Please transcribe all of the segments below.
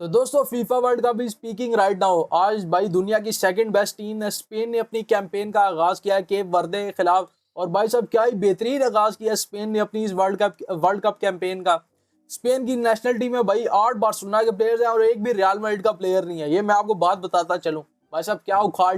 तो दोस्तों FIFA world cup is speaking right now. आज भाई दुनिया की सेकंड बेस्ट टीम स्पेन ने अपनी कैंपेन का आगाज किया है केप वर्दे के खिलाफ। और भाई साहब क्या ही बेहतरीन आगाज किया स्पेन ने अपनी इस वर्ल्ड कप कैंपेन का। स्पेन की नेशनल टीम में भाई 8 बार्सिलोना के प्लेयर्स हैं और एक भी रियल मैड्रिड का प्लेयर नहीं है। ये मैं आपको बात बताता चलूं। भाई साहब क्या उखाड़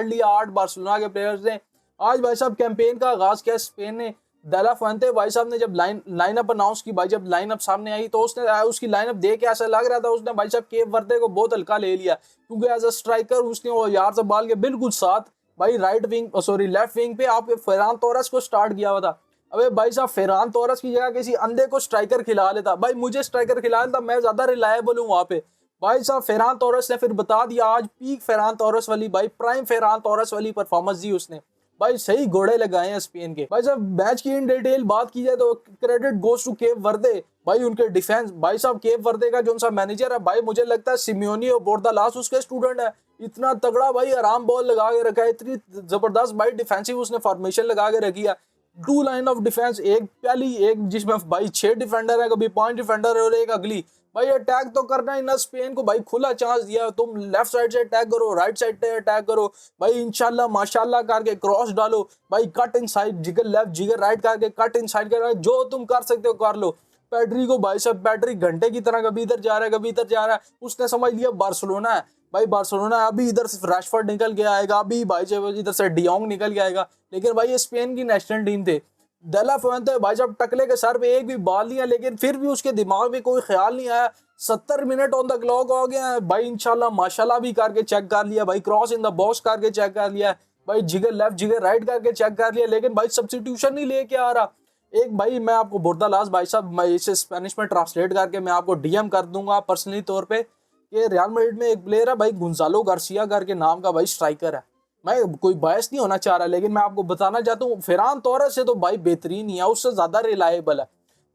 लिया 8 बार्सिलोना के प्लेयर्स ने। आज भाई साहब कैंपेन का आगाज किया स्पेन ने। डेला फुएंटे भाई साहब ने जब लाइनअप अनाउंस की, भाई जब लाइनअप सामने आई तो उसने उसकी लाइनअप देख के ऐसा लग रहा था उसने भाई साहब केप वर्दे को बहुत हल्का ले लिया, क्योंकि एज अ स्ट्राइकर उसने वो यार से बाल के बिल्कुल साथ भाई लेफ्ट विंग पे आपके फेरान तोरस को स्टार्ट किया हुआ था। अबे भाई साहब फेरान तोरस की जगह किसी अंधे को स्ट्राइकर खिला लेता, भाई मुझे स्ट्राइकर खिला लेता, मैं ज्यादा रिलायबल हूँ वहां पे। भाई साहब फेरान तोरस ने फिर बता दिया, आज पीक फेरान तोरस वाली भाई प्राइम फेरान तोरस वाली परफॉर्मेंस दी उसने। भाई सही घोड़े लगाए हैं स्पेन के। भाई साहब मैच की इन डिटेल बात की जाए तो क्रेडिट गोस टू केप वर्दे। भाई उनके डिफेंस, भाई साहब केप वर्दे का जो सा मैनेजर है भाई मुझे लगता है सिमियोनी और बोर्दालास उसके स्टूडेंट है। इतना तगड़ा भाई आराम बॉल लगा के रखा है, इतनी जबरदस्त भाई डिफेंसिव उसने फॉर्मेशन लगा के रखी है। 2 लाइन ऑफ डिफेंस, एक पहली एक जिसमें भाई 6 डिफेंडर है, कभी 5 डिफेंडर है और एक अगली। भाई अटैक तो करना ही ना, स्पेन को भाई खुला चांस दिया, तुम लेफ्ट साइड से अटैक करो, राइट साइड से अटैक करो, भाई इंशाल्लाह माशाल्लाह करके क्रॉस डालो, भाई कट इनसाइड जिगर लेफ्ट जिगर राइट करके कट इनसाइड कर, जो तुम कर सकते हो कर लो। पैड्री को भाई साहब पैड्री घंटे की तरह कभी इधर जा रहा है कभी इधर जा रहा है, उसने समझ लिया बार्सिलोना है। भाई बार्सिलोना अभी इधर से रैशफोर्ड निकल के आएगा, अभी भाई साहब इधर से डियोंग निकल के आएगा, लेकिन भाई ये स्पेन की नेशनल टीम थे। डेला फुएंटे भाई साहब टकले के सर पे एक भी बॉल नहीं है, लेकिन फिर भी उसके दिमाग में कोई ख्याल नहीं आया। 70 मिनट ऑन द क्लॉक हो गया है भाई, इंशाल्लाह माशाल्लाह भी करके चेक कर लिया, भाई क्रॉस इन द बॉक्स करके चेक कर लिया, भाई जिगर लेफ्ट जिगर राइट करके चेक कर लिया, लेकिन भाई सब्स्टिट्यूशन नहीं लेके आ रहा। एक भाई मैं आपको बोर्दालास भाई साहब, मैं इसे स्पेनिश में ट्रांसलेट करके मैं आपको डीएम कर दूंगा पर्सनली तौर पे कि रियल मैड्रिड में एक प्लेयर है भाई गुंजालो गार्सिया करके नाम का, भाई स्ट्राइकर है। मैं कोई बायस नहीं होना चाह रहा, लेकिन मैं आपको बताना चाहता हूँ फेरान तोरस से तो भाई बेहतरीन ही है, उससे ज्यादा रिलायबल है।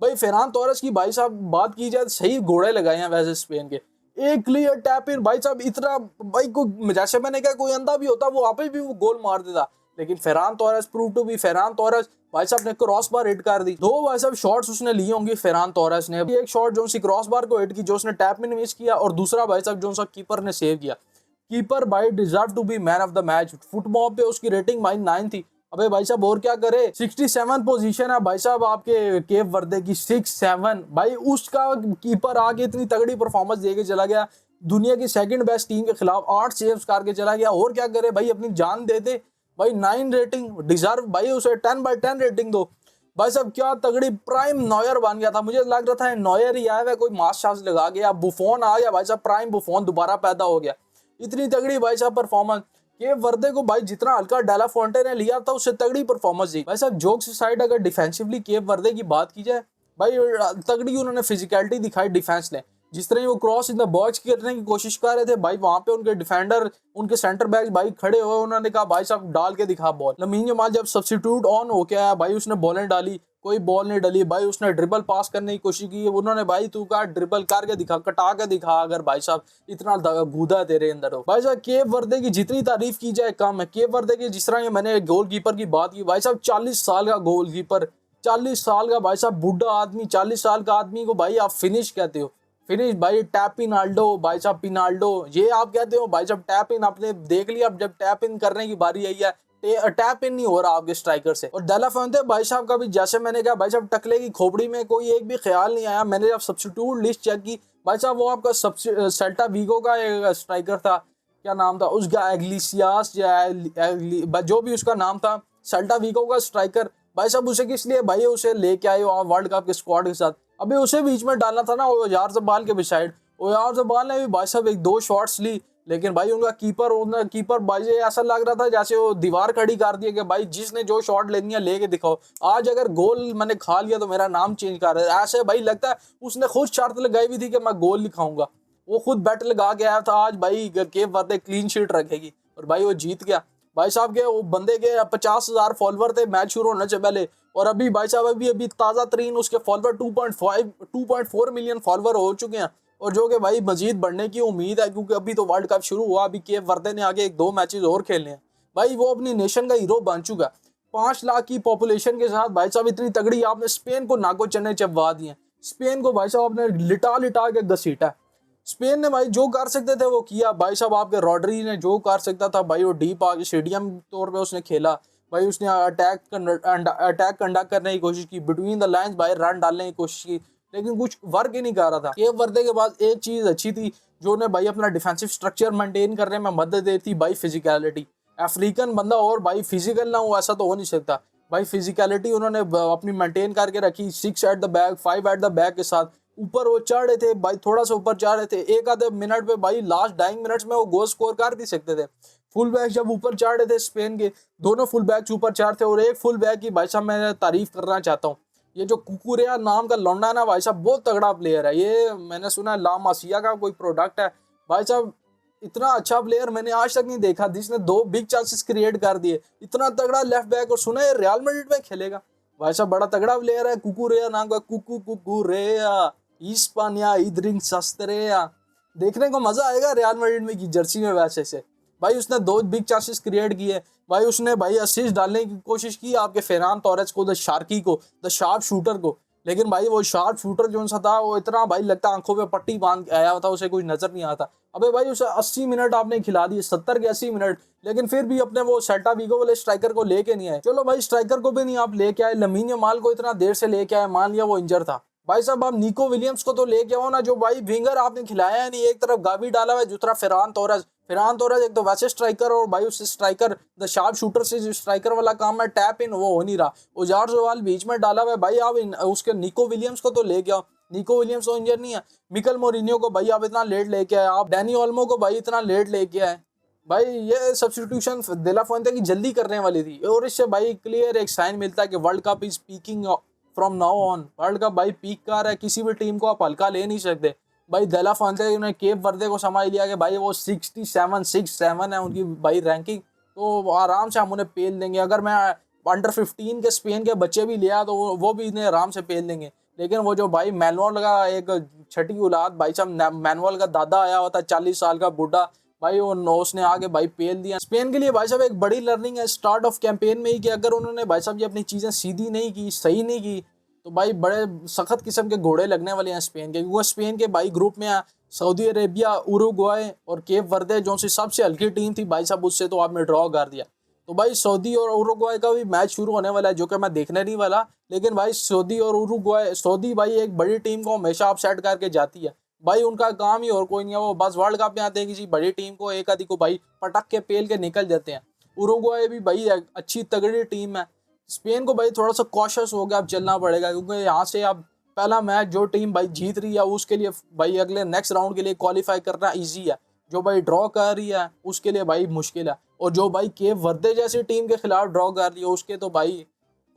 भाई फेरान तोरस की भाई साहब बात की जाए, सही घोड़े लगाए हैं वैसे स्पेन के। एक क्लियर टैप इन भाई साहब, इतना भाई को जैसे मैंने कहा कोई अंधा भी होता वो वहां पे भी वो गोल मार देता, लेकिन Ferran Torres prove to be Ferran Torres. भाई साहब ने क्रॉस बार हिट कर दी, 2 भाई साहब शॉट्स उसने लिए होंगे फेरान तोरस ने। एक शॉट जो सी क्रॉस बार को हिट की जो उसने टैप में मिस किया, और दूसरा भाई साहब जो सा कीपर ने सेव किया। कीपर भाई deserve to be man of the match. Football पे उसकी रेटिंग भाई 9 थी। अबे भाई साहब और क्या करे, 67 पोजीशन है भाई साहब आपके केप वर्दे की, 6-7 भाई उसका कीपर आगे इतनी तगड़ी परफॉर्मेंस देके चला गया, दुनिया की सेकंड बेस्ट टीम के खिलाफ 8 सेव्स करके चला गया। और क्या करे भाई, अपनी जान दे दे भाई। 9 रेटिंग डिजर्व, भाई उसे 10/10 रेटिंग दो। भाई साहब क्या तगड़ी प्राइम नॉयर बन गया था, मुझे लग रहा था नॉयर ही आया हुआ कोई मास शास लगा गया, बुफोन आ गया भाई साहब, प्राइम बुफोन दोबारा पैदा हो गया। इतनी तगड़ी भाई साहब परफॉर्मेंस। केप वर्दे को भाई जितना हल्का डेला फुएंटे ने लिया था उससे तगड़ी परफॉर्मेंस दी। भाई साहब जोक्स साइड अगर डिफेंसिवली केप वर्दे की बात की जाए, भाई तगड़ी उन्होंने फिजिकलिटी दिखाई डिफेंस ने। जिस तरह वो क्रॉस इन द बॉक्स करने की कोशिश कर रहे थे भाई, वहां पे उनके डिफेंडर उनके सेंटर बैक भाई खड़े हुए, उन्होंने कहा भाई साहब डाल के दिखा बॉल। लमीन यमाल जब सब्स्टिट्यूट ऑन हो गया भाई उसने बॉलें डाली, कोई बॉल नहीं डली भाई, उसने ड्रिबल पास करने की कोशिश की, उन्होंने भाई तू का ड्रिबल करके दिखा, कटा के दिखा, अगर भाई साहब इतना गूदा तेरे अंदर हो। भाई साहब केप वर्दे की जितनी तारीफ की जाए कम है। केप वर्दे की जिस तरह मैंने गोलकीपर की बात की, भाई साहब 40 साल का गोलकीपर, 40 साल का भाई साहब बूढ़ा आदमी, 40 साल का आदमी को भाई आप फिनिश कहते हो। फिनिश भाई टैप इन आल्डो, भाई साहब पिनाल्डो ये आप कहते हो भाई साहब टैप इन, आपने देख लिया। अब जब टैप इन करने की बारी आई है, टैप इन नहीं हो रहा आपके स्ट्राइकर से। और डेला फुएंटे भाई साहब का भी जैसे मैंने कहा भाई साहब टकले की खोपड़ी में कोई एक भी ख्याल नहीं आया। मैंने जब सब्स्टिट्यूट लिस्ट चेक की भाई साहब, वो आपका सेल्टा वीगो का एक स्ट्राइकर था, क्या नाम था उसका, एग्लिसियास जो भी उसका नाम था, सेल्टा वीगो का स्ट्राइकर। भाई साहब उसे किस लिए भाई उसे लेके आए हो आप वर्ल्ड कप के स्क्वाड के साथ, अभी उसे बीच में डालना था ना यार जबाल के बिसाइड। यार जबाल ने भी भाई साहब 1-2 शॉट्स ली, लेकिन भाई उनका कीपर भाई ऐसा लग रहा था जैसे वो दीवार खड़ी कर दी कि भाई जिसने जो शॉट लेनी है लेके दिखाओ, आज अगर गोल मैंने खा लिया तो मेरा नाम चेंज कर रहा है। ऐसे भाई लगता है उसने खुद शर्त लगाई हुई थी कि मैं गोल लिखाऊंगा, वो खुद बैट लगा के आया था आज भाई केप वर्दे क्लीन शीट रखेगी, और भाई वो जीत गया। भाई साहब के वो बंदे के 50,000 फॉलोवर थे मैच शुरू होने से पहले, और अभी भाई साहब अभी ताज़ा तरीन उसके फॉलोवर 2.4 मिलियन फॉलोवर हो चुके हैं, और जो कि भाई मजीद बढ़ने की उम्मीद है, क्योंकि अभी तो वर्ल्ड कप शुरू हुआ, अभी केप वर्दे ने आगे 1-2 मैचेस और खेलने हैं। भाई वो अपनी नेशन का हीरो बन चुका। 5 लाख की पॉपुलेशन के साथ भाई साहब इतनी तगड़ी आपने स्पेन को नाको चने चबवा दिए। स्पेन को भाई साहब आपने लिटा लिटा के घसीटा। स्पेन ने भाई जो कर सकते थे वो किया भाई साहब। आपके रॉड्री ने जो कर सकता था भाई वो डीप आके स्टेडियम तौर पे उसने खेला भाई। उसने अटैक कंडक्ट करने की कोशिश की, बिटवीन द लाइंस भाई रन डालने की कोशिश की, लेकिन कुछ वर्क ही नहीं कर रहा था। केप वर्दे के बाद एक चीज अच्छी थी जो ने भाई अपना डिफेंसिव स्ट्रक्चर मेंटेन करने में मदद दी थी भाई, फिजिकलिटी। अफ्रीकन बंदा और भाई फिजिकल ना हो ऐसा तो हो नहीं सकता भाई। फिजिकलिटी उन्होंने अपनी मेंटेन करके रखी, 6 at the back 5 at the back के साथ। ऊपर वो चढ़ रहे थे भाई, थोड़ा सा ऊपर चढ़ रहे थे, एक आधे मिनट पे भाई लास्ट 2.5 मिनट्स में वो गोल स्कोर कर भी सकते थे। फुल बैक जब ऊपर चढ़ रहे थे स्पेन के, दोनों फुल बैक ऊपर चढ़ थे। और एक फुल बैक की भाई साहब मैं तारीफ करना चाहता हूँ, ये जो कुकुरेया नाम का लौंडा ना भाई साहब, बहुत तगड़ा प्लेयर है ये। मैंने सुना है ला मासिया का कोई प्रोडक्ट है भाई साहब। इतना अच्छा प्लेयर मैंने आज तक नहीं देखा जिसने 2 बिग चांसेस क्रिएट कर दिए। इतना तगड़ा लेफ्ट बैक, और सुना है रियल मैड्रिड में खेलेगा भाई साहब। बड़ा तगड़ा प्लेयर है कुकुरेया नाम का, कुकुरेया इस्पानिया इद्रिंग सस्त्रेया। देखने को मजा आएगा रियल मैड्रिड में की जर्सी में वैसे से भाई। उसने 2 बिग चांसेस क्रिएट किए भाई। उसने भाई असिस्ट डालने की कोशिश की आपके फेरान टोरेस को, द शार्की को, द शार्प शूटर को, लेकिन भाई वो शार्प शूटर जो सा था वो इतना भाई लगता आंखों पे पट्टी बांध के आया था, उसे कुछ नजर नहीं आता। अबे भाई उसे 80 मिनट आपने खिला दिए, 70 के 80 मिनट, लेकिन फिर भी अपने वो सेल्टा विगो वाले स्ट्राइकर को लेके नहीं आए। चलो भाई स्ट्राइकर को भी नहीं आप लेके आए, लमीन यमाल को इतना देर से लेके आए, मान लिया वो इंजर था भाई साहब। आप निको विलियम्स को तो लेके आओ ना, जो भाई विंगर आपने खिलाया है नहीं। एक तरफ गावी डाला हुआ है, दूसरा फेरान तोरेस एक तो वैसे स्ट्राइकर, और भाई उससे स्ट्राइकर द शार्प शूटर से जो स्ट्राइकर वाला काम है टैप इन वो हो नहीं रहा। ओजारज़ाबाल बीच में डाला हुआ है भाई। आप उसके निको विलियम्स को तो लेके आओ, निको विलियम्स तो इंजर नहीं है। मिकल मोरिनियो को भाई आप इतना लेट लेके आए, आप डैनी ओल्मो को भाई इतना लेट लेके आए भाई। ये सब्स्टिट्यूशन दे ला फुएंटे की जल्दी करने वाली थी, और इससे भाई क्लियर एक साइन मिलता है कि world cup is peeking from now on. World cup भाई पीक कर रहा है, किसी भी टीम को आप हल्का ले नहीं सकते भाई। दे ला फुएंटे ने केप वर्दे को समझ लिया कि भाई वो 67 है उनकी भाई रैंकिंग, तो आराम से हम उन्हें पेल देंगे। अगर मैं अंडर 15 के स्पेन के बच्चे भी लिया तो वो भी इन्हें आराम से पेल देंगे। लेकिन वो जो भाई मैनुअल का एक छठी औलाद भाई साहब, मैनुअल का दादा आया हुआ था 40 साल का बूढ़ा भाई, वो उसने आगे भाई पेल दिया। स्पेन के लिए भाई साहब एक बड़ी लर्निंग है स्टार्ट ऑफ कैंपेन में ही, कि अगर उन्होंने भाई साहब ये अपनी चीज़ें सीधी नहीं की, सही नहीं की, तो भाई बड़े सख्त किस्म के घोड़े लगने वाले हैं स्पेन के। क्योंकि स्पेन के भाई ग्रुप में सऊदी अरेबिया, उरुग्वाय और केप वर्दे जो सी सबसे हल्की टीम थी भाई साहब, उससे तो आपने ड्रॉ कर दिया। तो भाई सऊदी और उरुग्वाय का भी मैच शुरू होने वाला है, जो कि मैं देखने नहीं वाला। लेकिन भाई सऊदी और उरुग्वाय, सऊदी भाई एक बड़ी टीम को हमेशा अपसेट करके जाती है भाई। उनका काम ही और कोई नहीं है, वो बस वर्ल्ड कप में आते हैं किसी बड़ी टीम को एक आधी को भाई पटक के पेल के निकल जाते हैं। उरुग्वाय भी भाई अच्छी तगड़ी टीम है। स्पेन को भाई थोड़ा सा कॉशियस हो गया अब चलना पड़ेगा, क्योंकि यहाँ से अब पहला मैच जो टीम भाई जीत रही है उसके लिए भाई अगले नेक्स्ट राउंड के लिए क्वालिफाई करना इजी है। जो भाई ड्रॉ कर रही है उसके लिए भाई मुश्किल है, और जो भाई केप वर्दे जैसी टीम के खिलाफ ड्रॉ कर रही है उसके तो भाई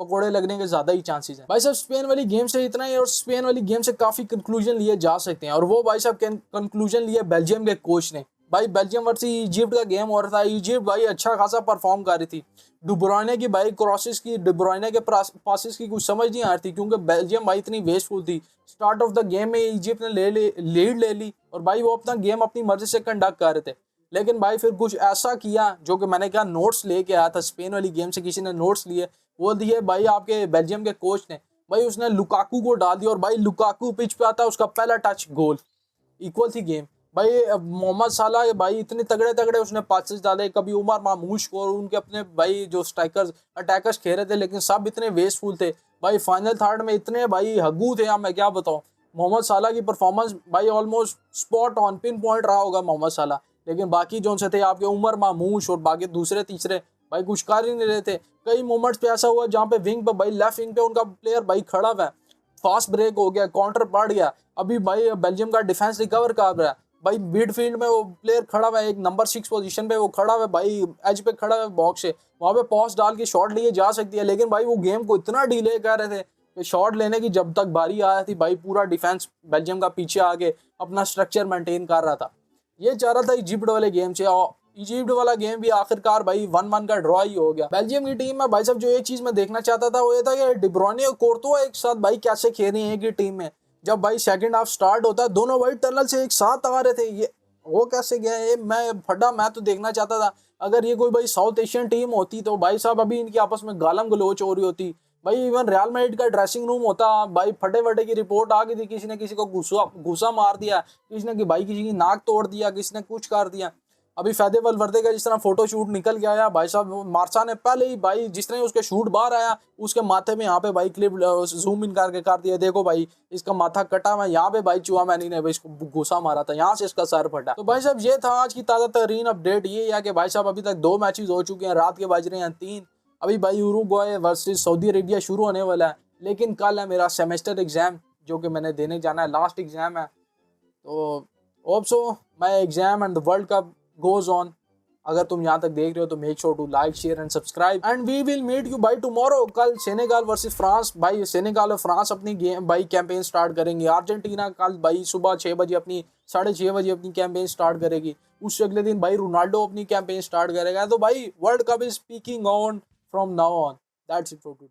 पकोड़े लगने के ज्यादा ही चांसेस हैं भाई साहब। स्पेन वाली गेम से इतना ही, और स्पेन वाली गेम से काफी कंक्लूजन लिए जा सकते हैं, और वो भाई साहब कंक्लूजन लिए बेल्जियम के कोच ने भाई। बेल्जियम वर्सेस इजिप्ट का गेम हो रहा था, इजिप्ट भाई अच्छा खासा परफॉर्म कर रही थी। डुब्रोइने की भाई क्रॉसेस की, डुब्रोइने के पासेस की कुछ समझ नहीं आ रही थी, क्योंकि बेल्जियम भाई इतनी वेस्टफुल थी। स्टार्ट ऑफ द गेम में इजिप्ट ने लीड ले ली, और भाई वो अपना गेम अपनी मर्जी से कंडक्ट कर रहे थे। लेकिन भाई फिर कुछ ऐसा किया जो कि मैंने कहा नोट्स लेके आया था स्पेन वाली गेम से, किसी ने नोट्स लिए, वो दिए भाई आपके बेल्जियम के कोच ने। भाई उसने लुकाकू को डाल दिया, और भाई लुकाकू पिच पे आता है, उसका पहला टच गोल, इक्वल थी गेम भाई। मोहम्मद साला भाई इतने तगड़े तगड़े उसने पासेस डाले, कभी उमर मामूश को, और उनके अपने भाई जो स्ट्राइकर्स अटैकर्स खेल रहे थे, लेकिन सब इतने वेस्टफुल थे भाई। फाइनल थर्ड में इतने भाई हगू थे, मैं क्या बताऊं। मोहम्मद साला की परफॉर्मेंस भाई almost spot on pin point रहा होगा मोहम्मद साला, लेकिन बाकी जो से थे आपके उमर मामूश और बाकी दूसरे तीसरे भाई कुछ कर ही नहीं रहे थे। कई मोमेंट्स पे ऐसा हुआ जहाँ पे विंग पे भाई लेफ्ट विंग पे उनका प्लेयर भाई खड़ा हुआ है, फास्ट ब्रेक हो गया, काउंटर पड़ गया, अभी भाई बेल्जियम का डिफेंस रिकवर कर रहा है भाई। मिडफील्ड में वो प्लेयर खड़ा हुआ है, एक नंबर 6 पोजीशन पे वो खड़ा हुआ है भाई, एज पे खड़ा हुआ है बॉक्स से, वहाँ पे पॉस डाल के शॉट लिए जा सकती है। लेकिन भाई वो गेम को इतना डिले कर रहे थे कि शॉट लेने की जब तक बारी आ रही थी भाई पूरा डिफेंस बेल्जियम का पीछे आके अपना स्ट्रक्चर मेंटेन कर रहा था। ये चाह रहा था इजिप्ट वाले गेम से, और इजिप्ट वाला गेम भी आखिरकार भाई 1-1 का ड्रॉ ही हो गया। बेल्जियम की टीम में भाई साहब जो एक चीज मैं देखना चाहता था वो ये था कि डी ब्रुयने और कोर्तुआ एक साथ भाई कैसे खेल रहे हैं एक ही टीम में। जब भाई सेकंड हाफ स्टार्ट होता है दोनों भाई टनल से एक साथ आ रहे थे, ये वो कैसे गया ये मैं तो देखना चाहता था। अगर ये कोई भाई साउथ एशियन टीम होती तो भाई साहब अभी इनकी आपस में गालम गलोच हो रही होती, भाई इवन रियल मैड्रिड का ड्रेसिंग रूम होता भाई, फटे फटे की रिपोर्ट आ गई थी, किसी ने किसी को घुसा घुसा मार दिया, किसी ने कि भाई किसी की नाक तोड़ दिया, किसी ने कुछ कर दिया। अभी फैदे वलवर्दे का जिस तरह फोटो शूट निकल के आया भाई साहब, मार्शा ने पहले ही भाई जिस तरह ही उसके शूट बाहर आया, उसके माथे में यहाँ पे भाई क्लिप जूम इन करके कर दिया, देखो भाई इसका माथा कटा हुआ, यहाँ पे भाई चुआमैनी ने भाई इसको घुसा मारा था, यहाँ से इसका सर फटा। तो भाई साहब ये था आज की ताज़ा तरीन अपडेट। ये है कि भाई साहब अभी तक 2 मैचेस हो चुके हैं, रात के बज रहे हैं 3। अभी भाई उरुग्वे वर्सेस सऊदी अरेबिया शुरू होने वाला है, लेकिन कल है मेरा सेमेस्टर एग्जाम जो कि मैंने देने जाना है, लास्ट एग्जाम है। तो hope so my exam and the world cup goes on. अगर तुम यहाँ तक देख रहे हो तो make sure to like share and subscribe and we will meet you bye tomorrow. कल सेनेगाल वर्सेस फ्रांस, भाई सेनेगाल और फ्रांस अपनी गेम भाई कैंपेन स्टार्ट करेंगे। अर्जेंटीना कल भाई सुबह 6 बजे अपनी 6:30 बजे अपनी कैंपेन स्टार्ट करेगी। उससे अगले दिन भाई रोनाल्डो अपनी कैंपेन स्टार्ट करेगा। तो भाई world cup is speaking on from now on. That's it for today.